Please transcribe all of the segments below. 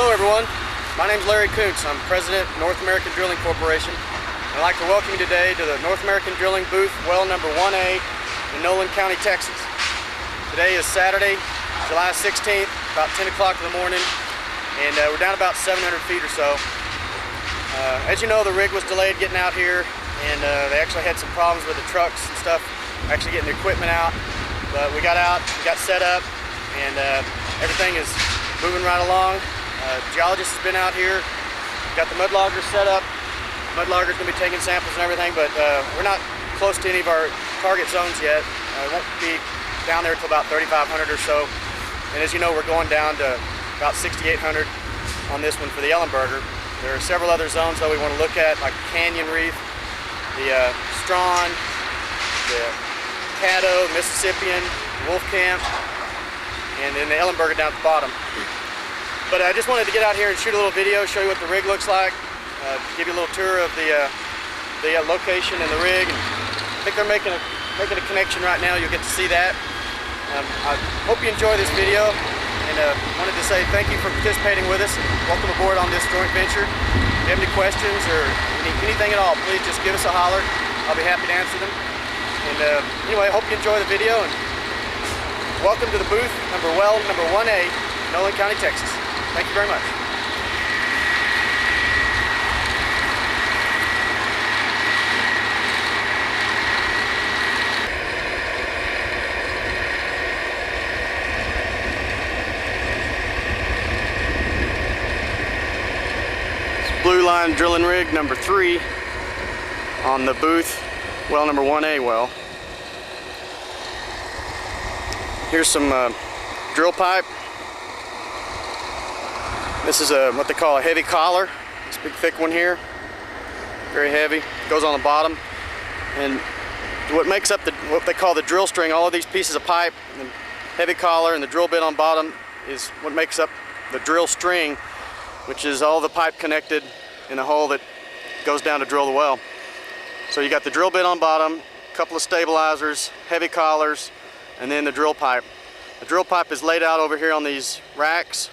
Hello everyone, my name is Larry Kuntz. I'm President of North American Drilling Corporation. I'd like to welcome you today to the North American Drilling booth, well number 1A in Nolan County, Texas. Today is Saturday, July 16th, about 10 o'clock in the morning, and we're down about 700 feet or so. As you know, the rig was delayed getting out here, and they actually had some problems with the trucks and stuff, actually getting the equipment out. But we got out, we got set up, and everything is moving right along. Geologist has been out here, got the mud logger set up. Mud logger's going to be taking samples and everything, but we're not close to any of our target zones yet. It won't be down there till about 3,500 or so. And as you know, we're going down to about 6,800 on this one for the Ellenberger. There are several other zones though we want to look at, like the Canyon Reef, the Strawn, the Caddo, Mississippian, Wolf Camp, and then the Ellenberger down at the bottom. But I just wanted to get out here and shoot a little video, show you what the rig looks like, give you a little tour of the location and the rig. And I think they're making a connection right now. You'll get to see that. I hope you enjoy this video, and wanted to say thank you for participating with us. And welcome aboard on this joint venture. If you have any questions or anything at all, please just give us a holler. I'll be happy to answer them. And anyway, I hope you enjoy the video, and welcome to the booth, number 1A, Nolan County, Texas. Thank you very much. It's Blue Line drilling rig number 3 on the booth, well number 1A well. Here's some drill pipe. This is what they call a heavy collar. This big thick one here, very heavy, goes on the bottom. And what makes up what they call the drill string, all of these pieces of pipe, the heavy collar and the drill bit on bottom is what makes up the drill string, which is all the pipe connected in a hole that goes down to drill the well. So you got the drill bit on bottom, a couple of stabilizers, heavy collars, and then the drill pipe. The drill pipe is laid out over here on these racks,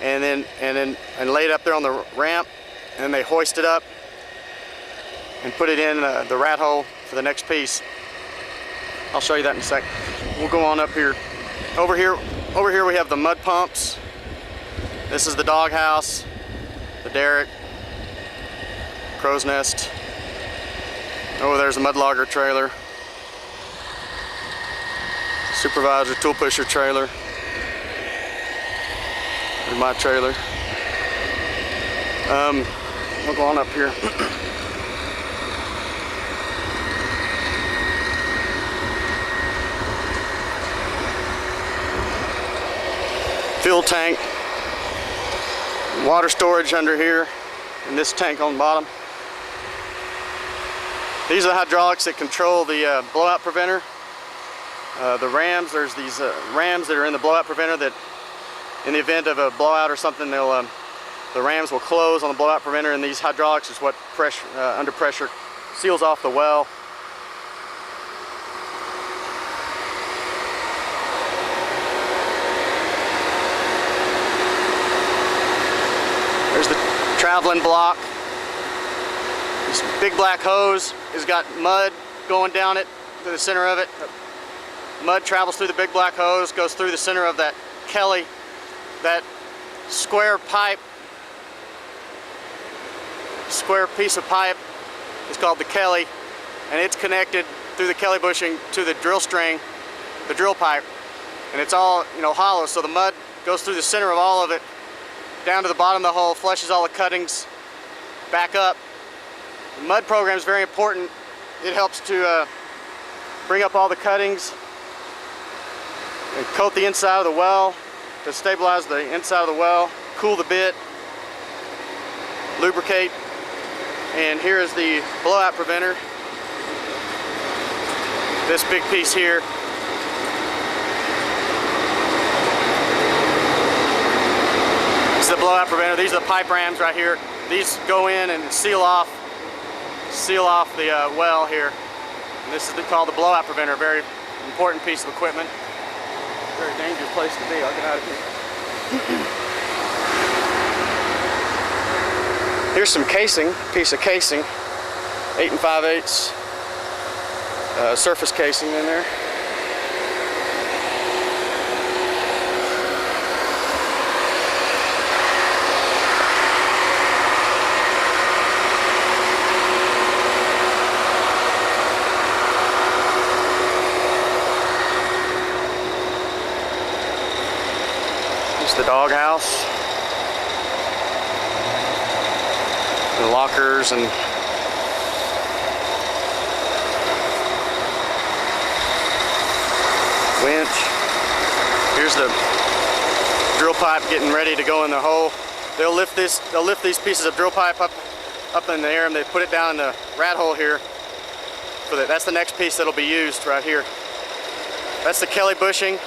and laid up there on the ramp, and then they hoist it up and put it in the rat hole for the next piece. I'll show you that in a sec. We'll go on up here. Over here we have the mud pumps. This is the dog house, the derrick, crow's nest. Over there's the mud logger trailer, supervisor tool pusher trailer. There's my trailer. We'll go on up here. Fuel tank, water storage under here, and this tank on the bottom. These are the hydraulics that control the blowout preventer. The rams, there's these rams that are in the blowout preventer that in the event of a blowout or something, the rams will close on the blowout preventer, and these hydraulics is what under pressure seals off the well. There's the traveling block. This big black hose has got mud going down it to the center of it. Mud travels through the big black hose, goes through the center of that Kelly. That square pipe, square piece of pipe is called the Kelly, and it's connected through the Kelly bushing to the drill string, the drill pipe, and it's all, you know, hollow, so the mud goes through the center of all of it down to the bottom of the hole, flushes all the cuttings back up. The mud program is very important. It helps to bring up all the cuttings and coat the inside of the well to stabilize the inside of the well, cool the bit, lubricate. And here is the blowout preventer. This big piece here. This is the blowout preventer. These are the pipe rams right here. These go in and seal off the well here. And this is called the blowout preventer, a very important piece of equipment. Very dangerous place to be. I'll get out of here. Here's some casing, piece of casing, 8 5/8 surface casing in there. Here's the doghouse. The lockers and winch. Here's the drill pipe getting ready to go in the hole. They'll lift these pieces of drill pipe up in the air and they put it down in the rat hole here. That's the next piece that'll be used right here. That's the Kelly bushing.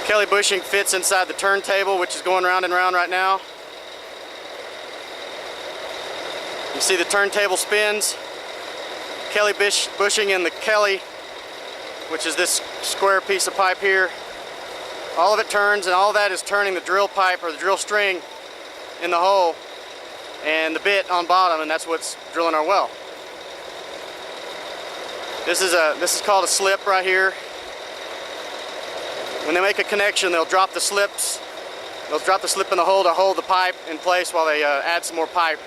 Kelly bushing fits inside the turntable, which is going round and round right now. You see the turntable spins. Kelly bushing in the Kelly, which is this square piece of pipe here. All of it turns, and all of that is turning the drill pipe or the drill string in the hole and the bit on bottom, and that's what's drilling our well. This is called a slip right here. When they make a connection, they'll drop the slips. They'll drop the slip in the hole to hold the pipe in place while they add some more pipe.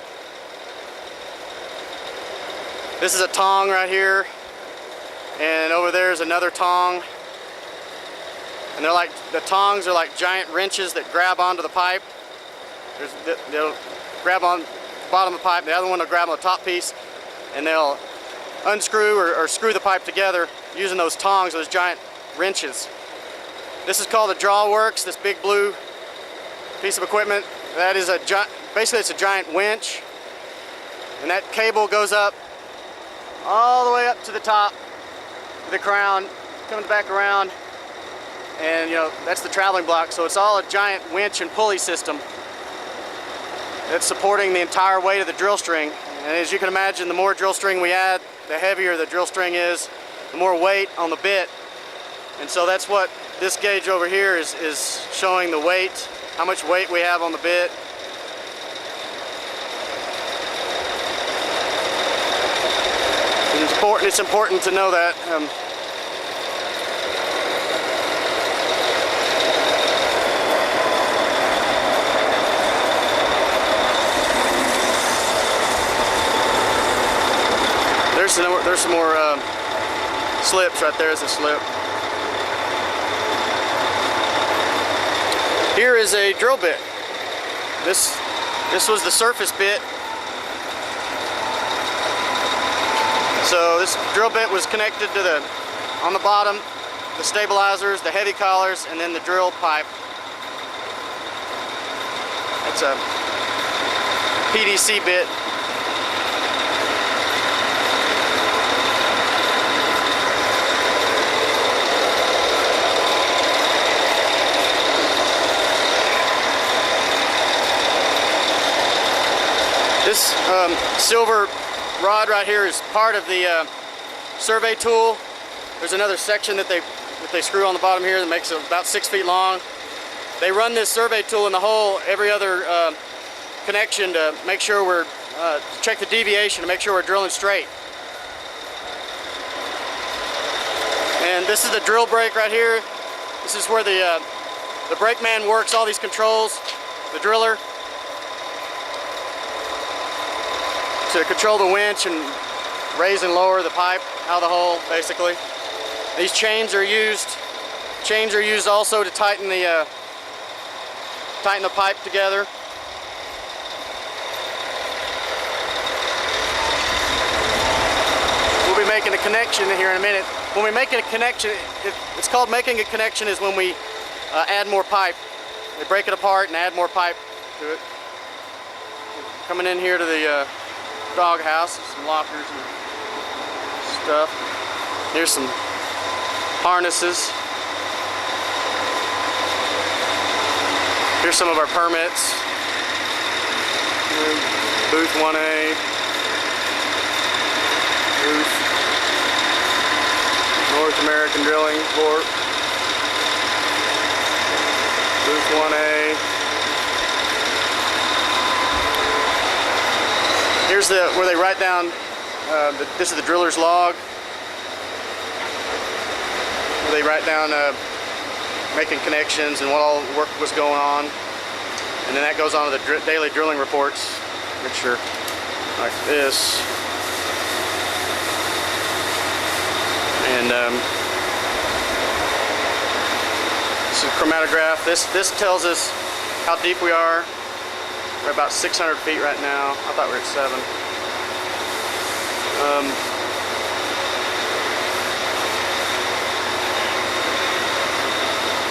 This is a tong right here, and over there is another tong. And the tongs are like giant wrenches that grab onto the pipe. They'll grab on the bottom of the pipe, the other one will grab on the top piece, and they'll unscrew or screw the pipe together using those tongs, those giant wrenches. This is called a Drawworks, this big blue piece of equipment. That is basically it's a giant winch, and that cable goes up all the way up to the top of the crown, comes back around, and that's the traveling block. So it's all a giant winch and pulley system that's supporting the entire weight of the drill string. And as you can imagine, the more drill string we add, the heavier the drill string is, the more weight on the bit. And so that's what this gauge over here is showing, the weight, how much weight we have on the bit. It's important to know that. There's some more slips right there. Is a slip. Here is a drill bit. This was the surface bit. So this drill bit was connected to on the bottom, the stabilizers, the heavy collars, and then the drill pipe. It's a PDC bit. This silver rod right here is part of the survey tool. There's another section that they screw on the bottom here that makes it about 6 feet long. They run this survey tool in the hole every other connection to make sure check the deviation to make sure we're drilling straight. And this is the drill brake right here. This is where the brakeman works all these controls, the driller, to control the winch and raise and lower the pipe out of the hole, basically. These chains are used also to tighten the pipe together. We'll be making a connection here in a minute. When we make a connection, it's called making a connection is when we add more pipe. They break it apart and add more pipe to it. Coming in here to the dog house, some lockers and stuff. Here's some harnesses. Here's some of our permits. Booth 1A. Booth. North American Drilling Corp. Booth 1A. Here's where they write down, this is the driller's log, where they write down making connections and what all work was going on. And then that goes on to the daily drilling reports, which are like this. And this is a chromatograph. This tells us how deep we are. We're about 600 feet right now. I thought we were at 7.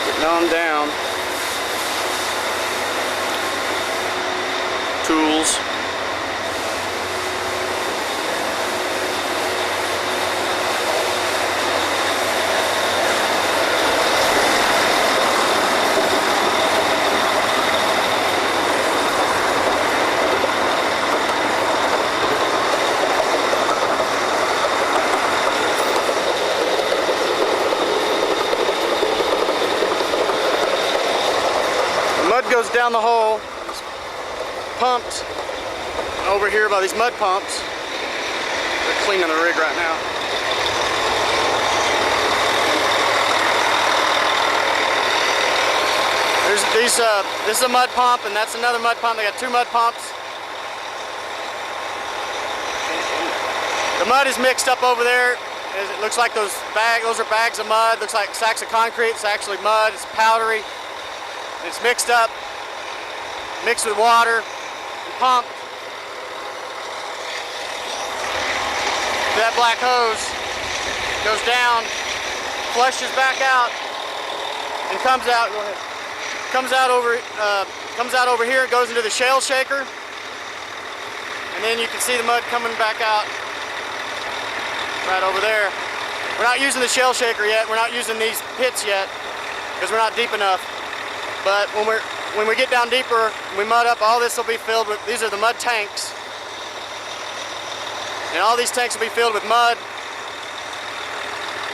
Getting on down. Tools. Mud goes down the hole, it's pumped over here by these mud pumps. They're cleaning the rig right now. This is a mud pump, and that's another mud pump. They got 2 mud pumps. The mud is mixed up over there. It looks like those are bags of mud. Looks like sacks of concrete. It's actually mud. It's powdery. It's mixed up, mixed with water, and pumped to that black hose, goes down, flushes back out, and comes out. Go ahead. Comes out over here. It goes into the shale shaker, and then you can see the mud coming back out right over there. We're not using the shale shaker yet. We're not using these pits yet because we're not deep enough. But when we get down deeper, we mud up, all this will be filled with, these are the mud tanks. And all these tanks will be filled with mud.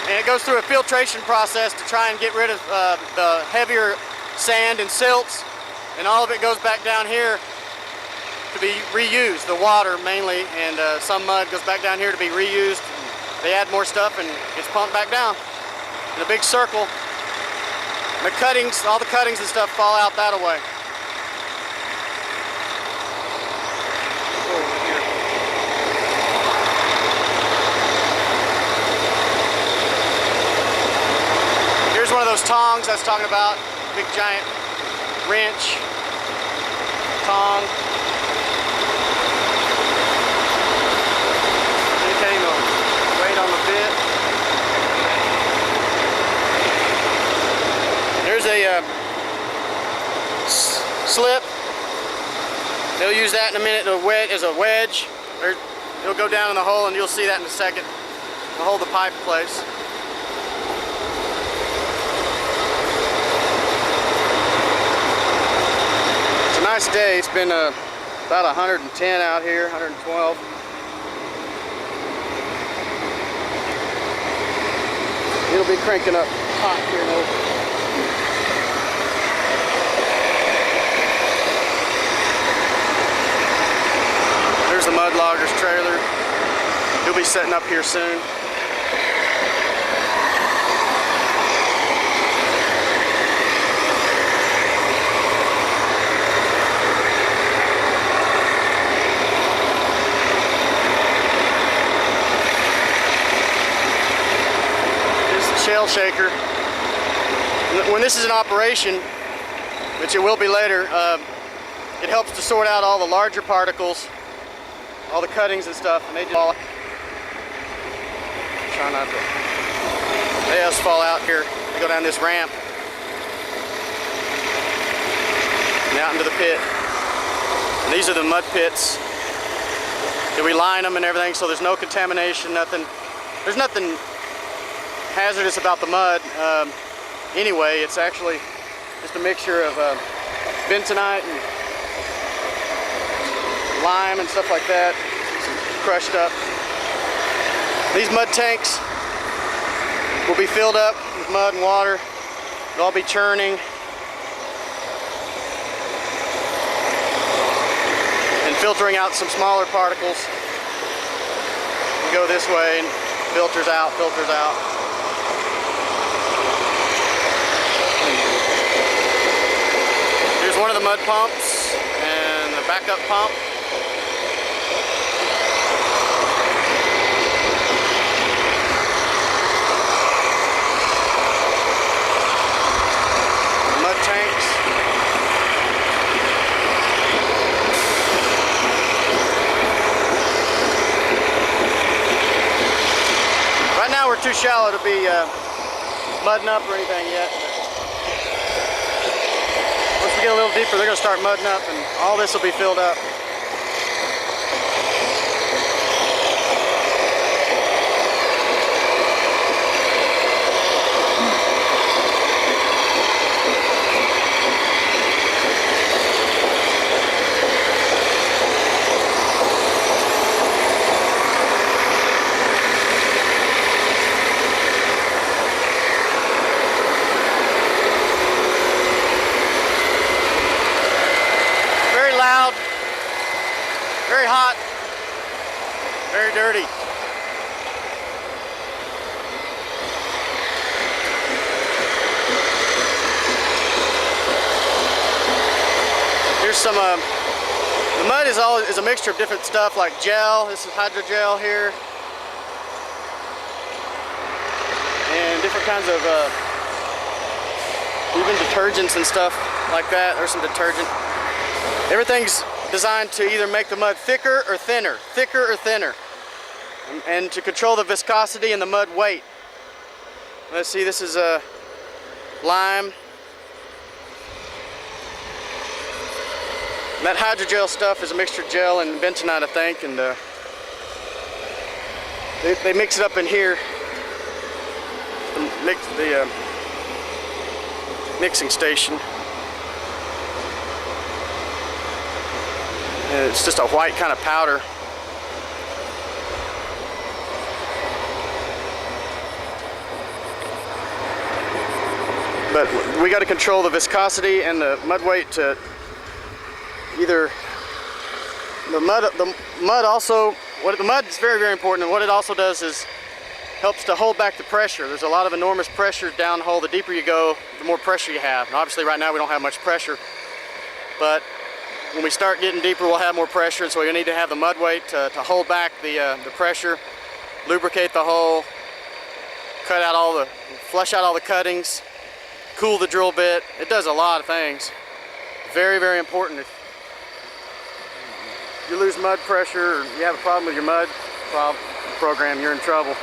And it goes through a filtration process to try and get rid of the heavier sand and silts. And all of it goes back down here to be reused, the water mainly, and some mud goes back down here to be reused. They add more stuff and it's pumped back down in a big circle. The cuttings, all the cuttings and stuff fall out that way. Here's one of those tongs I was talking about. Big giant wrench, tong. Indicating the weight on the bit. There's a slip. They'll use that in a minute as a wedge. It'll go down in the hole, and you'll see that in a second. It'll hold the pipe in place. It's a nice day. It's been about 110 out here, 112. It'll be cranking up hot here in a little. There's the mud logger's trailer. He'll be setting up here soon. Here's the shale shaker. When this is in operation, which it will be later, it helps to sort out all the larger particles, all the cuttings and stuff, and they just fall. Try not to. They just fall out here. They go down this ramp and out into the pit. And these are the mud pits. And we line them and everything, so there's no contamination, nothing. There's nothing hazardous about the mud. Anyway, it's actually just a mixture of bentonite and lime and stuff like that, crushed up. These mud tanks will be filled up with mud and water. They'll all be churning and filtering out some smaller particles. You go this way and filters out, filters out. Here's one of the mud pumps and the backup pump. Mud tanks. Right now we're too shallow to be mudding up or anything yet. Once we get a little deeper, they're going to start mudding up and all this will be filled up. Loud, very hot, very dirty. Here's some, the mud is a mixture of different stuff like gel. This is hydrogel here. And different kinds of, even detergents and stuff like that. There's some detergent. Everything's designed to either make the mud thicker or thinner, and to control the viscosity and the mud weight. Let's see, this is a lime. And that hydrogel stuff is a mixture of gel and bentonite, I think, and they mix it up in here. The mixing station. And it's just a white kind of powder. But we got to control the viscosity and the mud weight to either the mud also, the mud is very, very important, and what it also does is helps to hold back the pressure. There's a lot of enormous pressure down the hole. The deeper you go, the more pressure you have. And obviously right now we don't have much pressure, but when we start getting deeper, we'll have more pressure, and so we need to have the mud weight to hold back the pressure, lubricate the hole, flush out all the cuttings, cool the drill bit. It does a lot of things. Very, very important. If you lose mud pressure or you have a problem with your mud program, you're in trouble.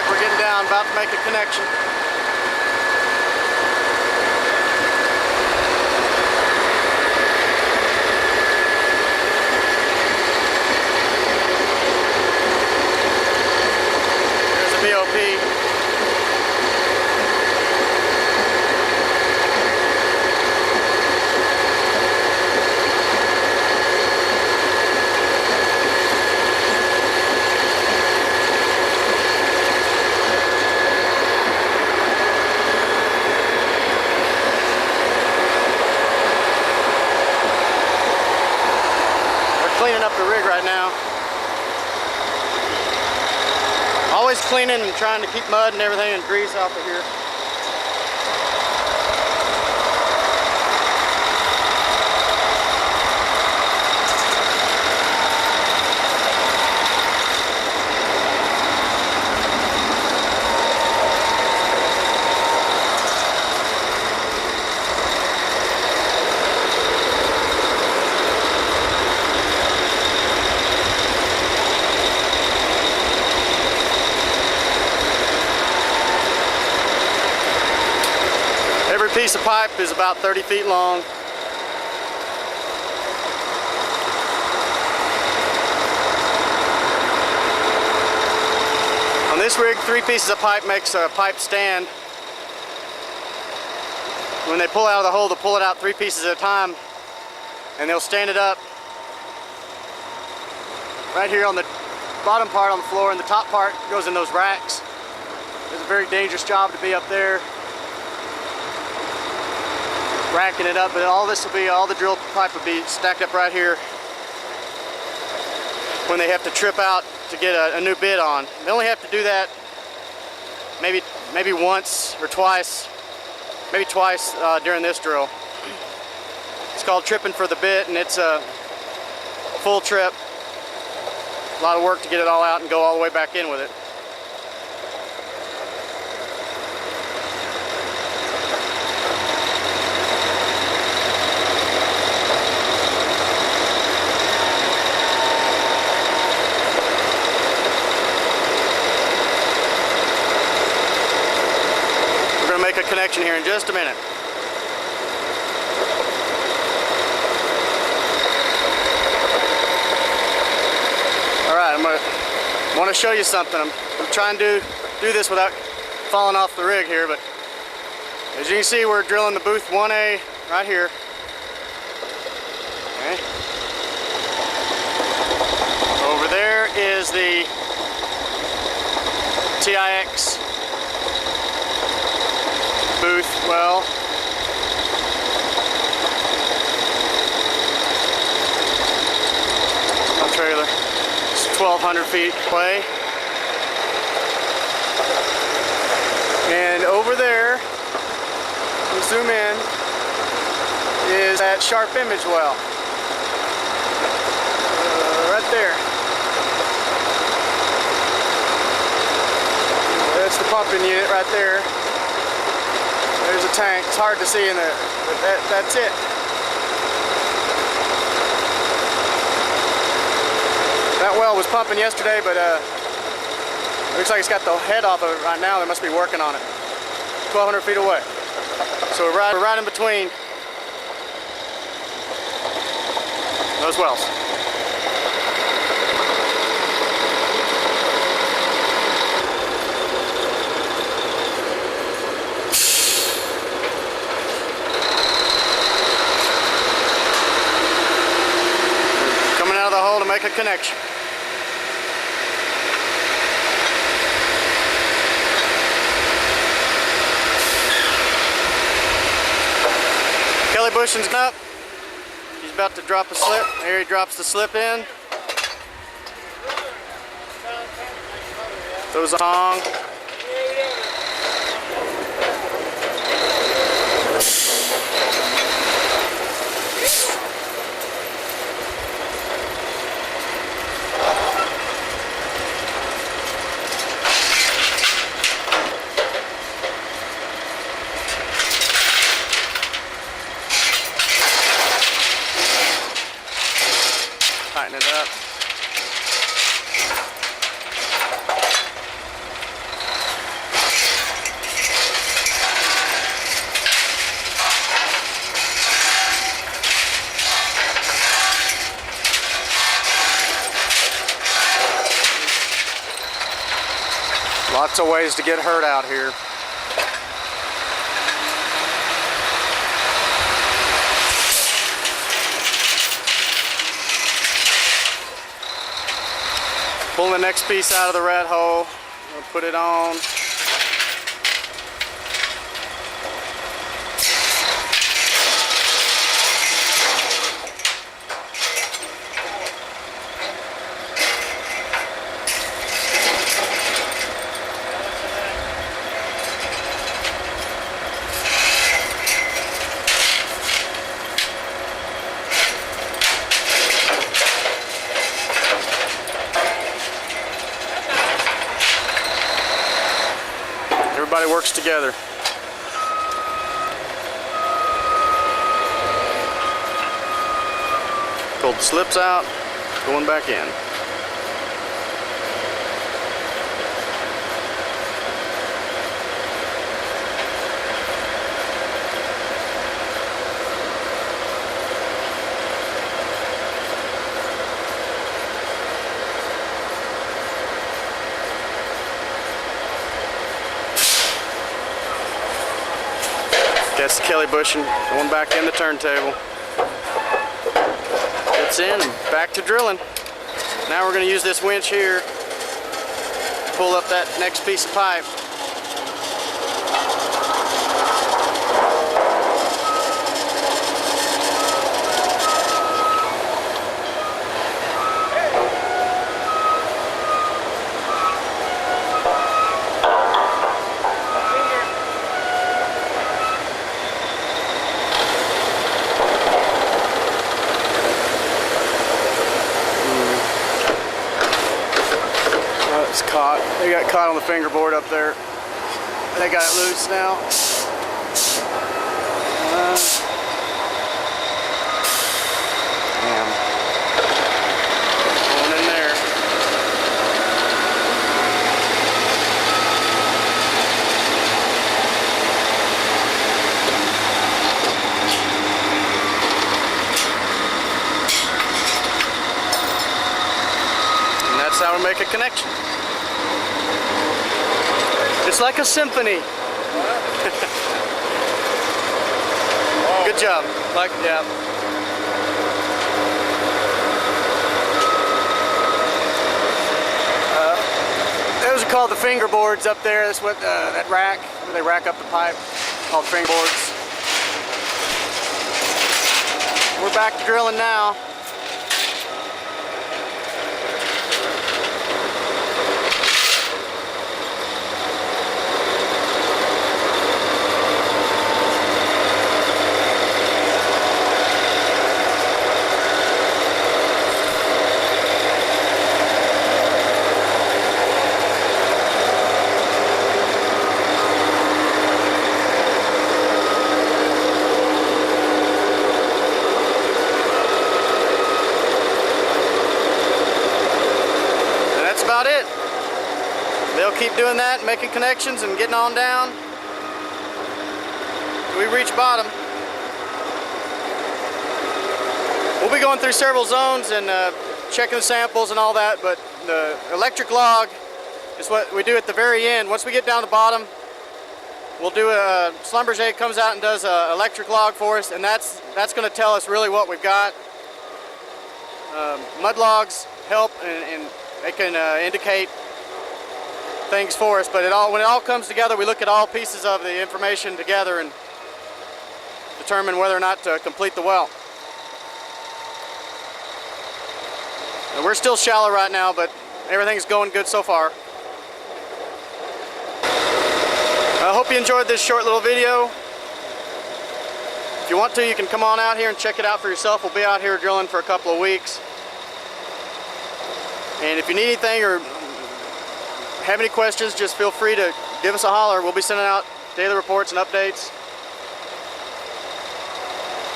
We're getting down, about to make a connection. There's a BOP. Cleaning up the rig right now. Always cleaning and trying to keep mud and everything and grease off of here. Every piece of pipe is about 30 feet long. On this rig, 3 pieces of pipe makes a pipe stand. When they pull out of the hole, they'll pull it out 3 pieces at a time, and they'll stand it up right here on the bottom part on the floor, and the top part goes in those racks. It's a very dangerous job to be up there racking it up, but all the drill pipe will be stacked up right here when they have to trip out to get a new bit on. They only have to do that maybe once or twice, maybe twice during this drill. It's called tripping for the bit, and it's a full trip. A lot of work to get it all out and go all the way back in with it. We're going to make a connection here in just a minute. I want to show you something. I'm trying to do this without falling off the rig here, but as you can see, we're drilling the booth 1A right here. Okay. Over there is the TIX booth well. Trailer. 1,200 feet away. And over there, we zoom in, is that sharp image well. Right there. That's the pumping unit right there. There's a tank. It's hard to see in there, but that's it. That well was pumping yesterday, but looks like it's got the head off of it right now. They must be working on it. 1,200 feet away. So we're right in between those wells. Coming out of the hole to make a connection. Bushing's up. He's about to drop a slip. There he drops the slip in. Throws a tong. Tighten it up. Lots of ways to get hurt out here. Pull the next piece out of the rat hole. We'll put it on. Everybody works together. Pull the slips out, going back in. That's the Kelly bushing going back in the turntable. It's in and back to drilling. Now we're going to use this winch here to pull up that next piece of pipe. It's caught. They got caught on the fingerboard up there. They got it loose now. Damn. Going in there. And that's how we make a connection. It's like a symphony. Good job. Like, yeah. Those are called the fingerboards up there. That's what that rack where they rack up the pipe, called fingerboards. We're back to drilling now. About it. They'll keep doing that, making connections and getting on down till we reach bottom. We'll be going through several zones and checking the samples and all that, but the electric log is what we do at the very end. Once we get down to the bottom, we'll do a Schlumberger comes out and does an electric log for us, and that's going to tell us really what we've got. Mud logs help and they can indicate things for us, but when it all comes together, we look at all pieces of the information together and determine whether or not to complete the well. And we're still shallow right now, but everything's going good so far. I hope you enjoyed this short little video. If you want to, you can come on out here and check it out for yourself. We'll be out here drilling for a couple of weeks. And if you need anything or have any questions, just feel free to give us a holler. We'll be sending out daily reports and updates.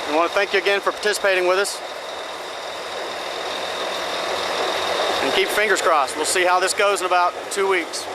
I want to thank you again for participating with us. And keep your fingers crossed. We'll see how this goes in about 2 weeks.